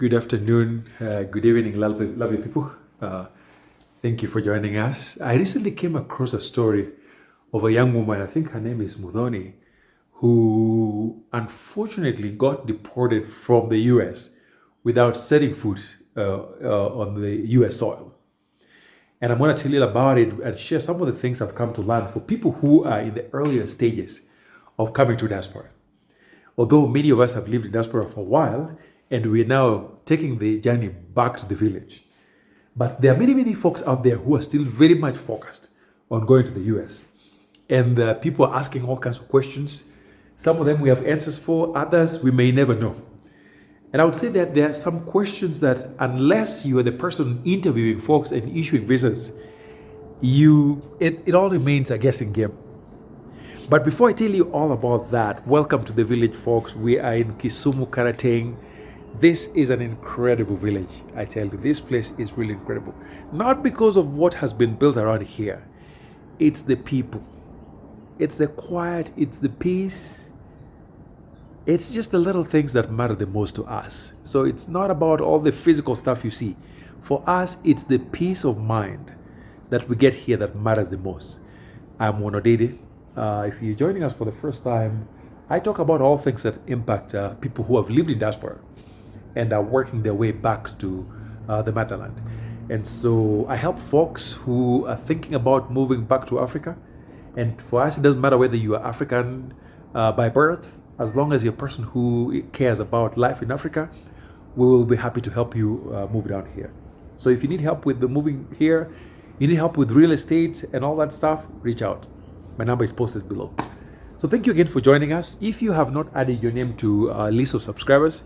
Good afternoon, good evening, lovely people. Thank you for joining us. I recently came across a story of a young woman, I think her name is Mudhoni, who unfortunately got deported from the US without setting foot on the US soil. And I'm going to tell you about it and share some of the things I've come to learn for people who are in the earlier stages of coming to diaspora. Although many of us have lived in diaspora for a while, and we're now taking the journey back to the village. But there are many folks out there who are still very much focused on going to the US. And people are asking all kinds of questions. Some of them we have answers for, others we may never know. And I would say that there are some questions that unless you are the person interviewing folks and issuing visas, it all remains a guessing game. But before I tell you all about that, welcome to the village, folks. We are in Kisumu, Karateng. This is an incredible village, I tell you. This place is really incredible. Not because of what has been built around here. It's the people. It's the quiet, it's the peace. It's just the little things that matter the most to us. So it's not about all the physical stuff you see. For us, it's the peace of mind that we get here that matters the most. I'm Wonodede. If you're joining us for the first time, I talk about all things that impact people who have lived in diaspora and are working their way back to the motherland. And so I help folks who are thinking about moving back to Africa. And for us, it doesn't matter whether you are African by birth, as long as you're a person who cares about life in Africa, we will be happy to help you move down here. So if you need help with the moving here, you need help with real estate and all that stuff, reach out. My number is posted below. So thank you again for joining us. If you have not added your name to our list of subscribers,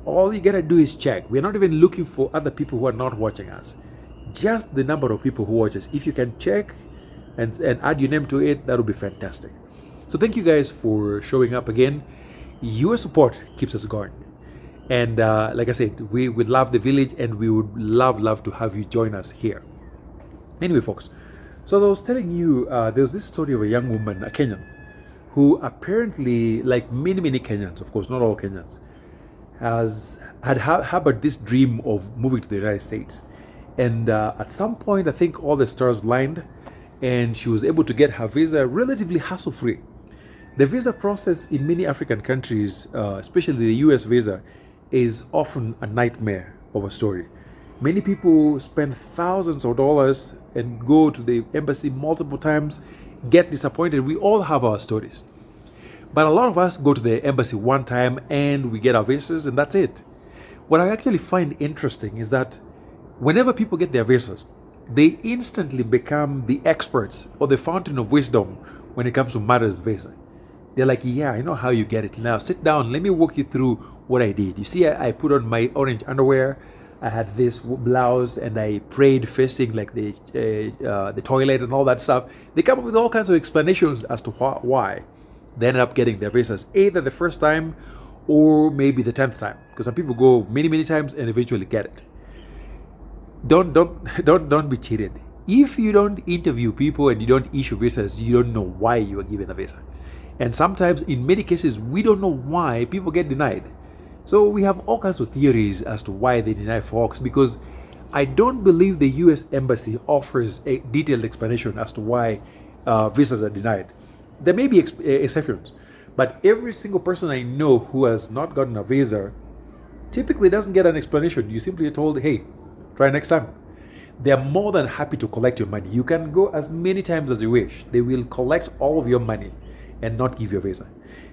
all you gotta do is check. We're not even looking for other people who are not watching us. Just the number of people who watch us. If you can check and add your name to it, that would be fantastic. So thank you guys for showing up again. Your support keeps us going. And like I said, we would love the village and we would love to have you join us here. Anyway, folks, so as I was telling you, there's this story of a young woman, a Kenyan, who apparently, like many Kenyans, of course, not all Kenyans, had harbored this dream of moving to the United States. And at some point, I think all the stars lined and she was able to get her visa relatively hassle-free. The visa process in many African countries, especially the US visa, is often a nightmare of a story. Many people spend thousands of dollars and go to the embassy multiple times, get disappointed. We all have our stories. But a lot of us go to the embassy one time and we get our visas and that's it. What I actually find interesting is that whenever people get their visas, they instantly become the experts or the fountain of wisdom when it comes to matters visa. They're like, yeah, I know how you get it. Now sit down, let me walk you through what I did. You see, I put on my orange underwear, I had this blouse and I prayed facing like the toilet and all that stuff. They come up with all kinds of explanations as to why. They ended up getting their visas either the first time or maybe the 10th time, because some people go many times and eventually get it. Don't be cheated. If you don't interview people and you don't issue visas, you don't know why you are given a visa. And sometimes, in many cases, we don't know why people get denied. So we have all kinds of theories as to why they deny folks, because I don't believe the US Embassy offers a detailed explanation as to why visas are denied. There may be exceptions, but every single person I know who has not gotten a visa typically doesn't get an explanation. You simply are told, hey, try next time. They are more than happy to collect your money. You can go as many times as you wish. They will collect all of your money and not give you a visa.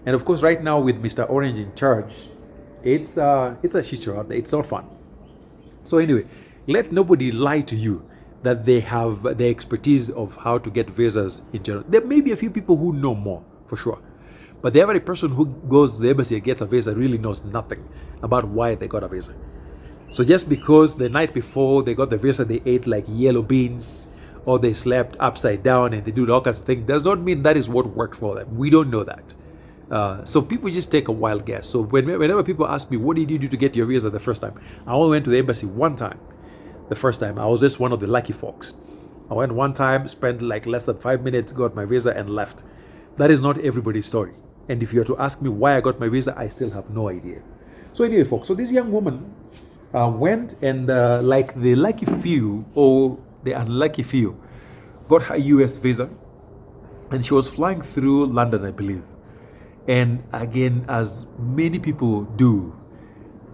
And of course, right now with Mr. Orange in charge, it's a shit show out there. It's not fun. So anyway, let nobody lie to you that they have the expertise of how to get visas in general. There may be a few people who know more, for sure. But the average person who goes to the embassy and gets a visa really knows nothing about why they got a visa. So just because the night before they got the visa, they ate like yellow beans, or they slept upside down and they do all kinds of things, does not mean that is what worked for them. We don't know that. So people just take a wild guess. So whenever people ask me, what did you do to get your visa the first time? I only went to the embassy one time. The first time, I was just one of the lucky folks. I went one time, spent like less than 5 minutes, got my visa and left. That is not everybody's story. And if you are to ask me why I got my visa, I still have no idea. So anyway, folks, so this young woman went and like the lucky few or the unlucky few got her US visa, and she was flying through London, I believe. And again, as many people do,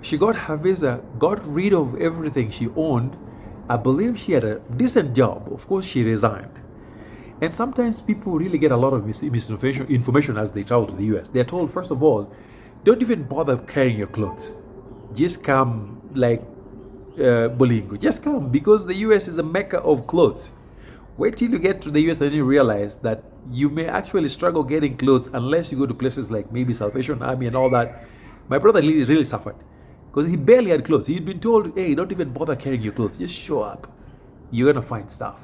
she got her visa, got rid of everything she owned. I believe she had a decent job. Of course, she resigned. And sometimes people really get a lot of misinformation as they travel to the US. They're told, first of all, don't even bother carrying your clothes. Just come, like Bolingo. Just come, because the US is a mecca of clothes. Wait till you get to the US and you realize that you may actually struggle getting clothes unless you go to places like maybe Salvation Army and all that. My brother really suffered because he barely had clothes. He'd been told, hey, don't even bother carrying your clothes. Just show up. You're going to find stuff.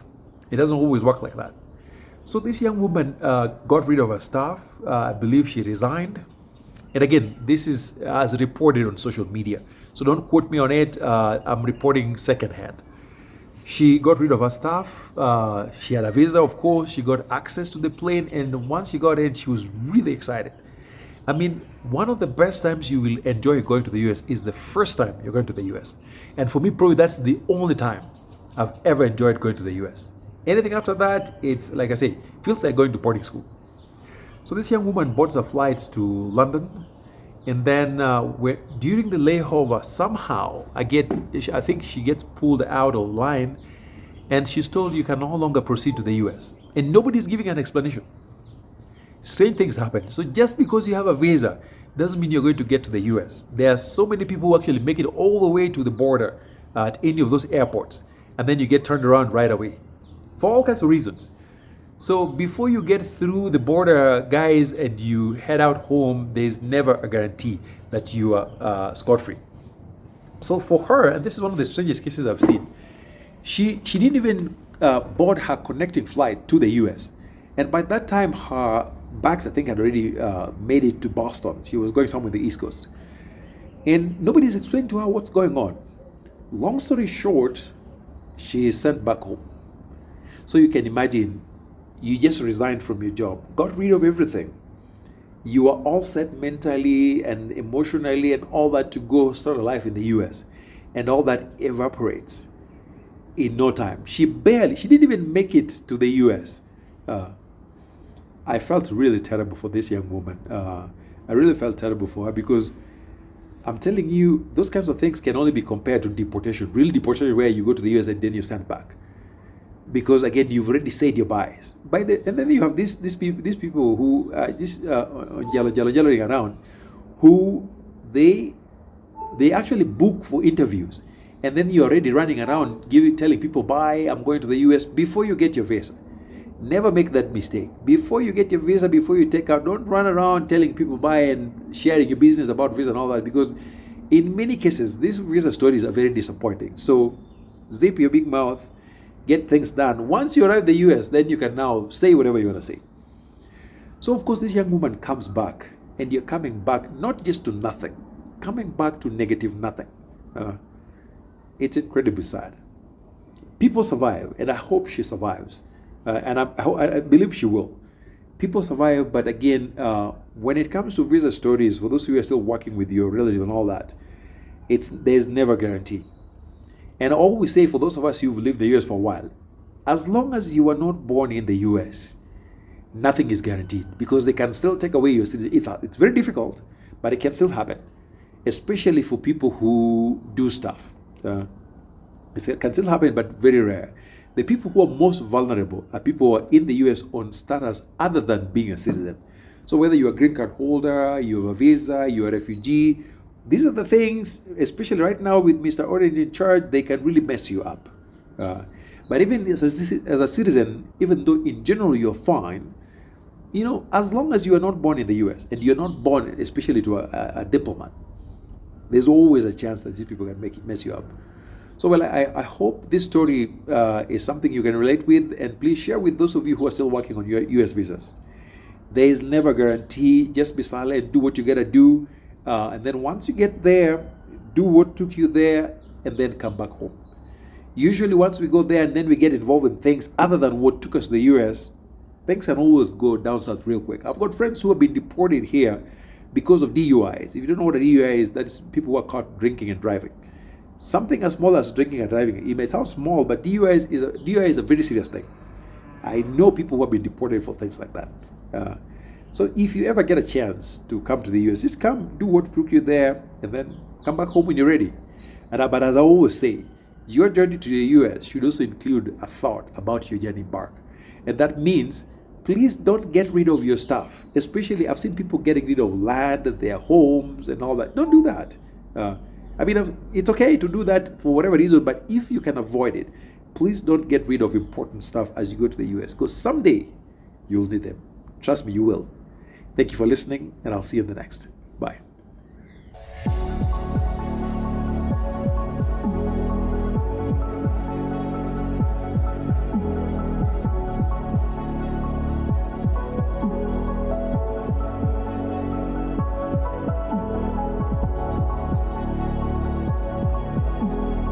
It doesn't always work like that. So this young woman got rid of her stuff. I believe she resigned. And again, this is as reported on social media. So don't quote me on it. I'm reporting secondhand. She got rid of her stuff. She had a visa, of course. She got access to the plane. And once she got in, she was really excited. I mean, one of the best times you will enjoy going to the US is the first time you're going to the US. And for me, probably that's the only time I've ever enjoyed going to the US. Anything after that, it's like I say, feels like going to boarding school. So this young woman bought her flights to London, and then during the layover, somehow I think she gets pulled out of line, and she's told you can no longer proceed to the US, and nobody's giving an explanation. Same things happen. So just because you have a visa doesn't mean you're going to get to the US. There are so many people who actually make it all the way to the border at any of those airports, and then you get turned around right away for all kinds of reasons. So before you get through the border, guys, and you head out home, there's never a guarantee that you are scot-free. So for her, and this is one of the strangest cases I've seen, she didn't even board her connecting flight to the US. And by that time, her bags, I think, had already made it to Boston. She was going somewhere on the East Coast. And nobody's explained to her what's going on. Long story short, she is sent back home. So you can imagine, you just resigned from your job, got rid of everything. You are all set mentally and emotionally and all that to go start a life in the US. And all that evaporates in no time. She didn't even make it to the US. I felt really terrible for this young woman. I really felt terrible for her because I'm telling you, those kinds of things can only be compared to deportation. Real deportation where you go to the US and then you send back. Because again, you've already said your buys. And then you have these people who jello around, who they actually book for interviews, and then you're already running around telling people, bye, I'm going to the US before you get your visa. Never make that mistake. Before you get your visa, before you take out, don't run around telling people bye and sharing your business about visa and all that, because in many cases, these visa stories are very disappointing. So zip your big mouth, get things done. Once you arrive in the US, then you can now say whatever you want to say. So of course, this young woman comes back, and you're coming back not just to nothing, coming back to negative nothing. It's incredibly sad. People survive, and I hope she survives. And I believe she will. People survive, but again, when it comes to visa stories, for those who are still working with your relative and all that, there's never a guarantee. And I always say, for those of us who've lived in the US for a while, as long as you are not born in the US, nothing is guaranteed, because they can still take away your citizenship. It's very difficult, but it can still happen, especially for people who do stuff. It can still happen, but very rare. The people who are most vulnerable are people who are in the US on status other than being a citizen. So whether you're a green card holder, you have a visa, you're a refugee, these are the things, especially right now with Mr. Orange in charge, they can really mess you up. But even as a citizen, even though in general you're fine, as long as you are not born in the US and you're not born especially to a diplomat, there's always a chance that these people can mess you up. So well, I hope this story is something you can relate with, and please share with those of you who are still working on your US visas. There is never a guarantee. Just be silent, do what you gotta do. And then once you get there, do what took you there, and then come back home. Usually once we go there and then we get involved in things other than what took us to the US, things can always go down south real quick. I've got friends who have been deported here because of DUIs. If you don't know what a DUI is, that is people who are caught drinking and driving. Something as small as drinking and driving. It may sound small, but DUI is a very serious thing. I know people who have been deported for things like that. So if you ever get a chance to come to the US, just come, do what took you there, and then come back home when you're ready. But as I always say, your journey to the US should also include a thought about your journey back. And that means, please don't get rid of your stuff. Especially, I've seen people getting rid of land, their homes, and all that. Don't do that. It's okay to do that for whatever reason, but if you can avoid it, please don't get rid of important stuff as you go to the US, because someday you'll need them. Trust me, you will. Thank you for listening, and I'll see you in the next.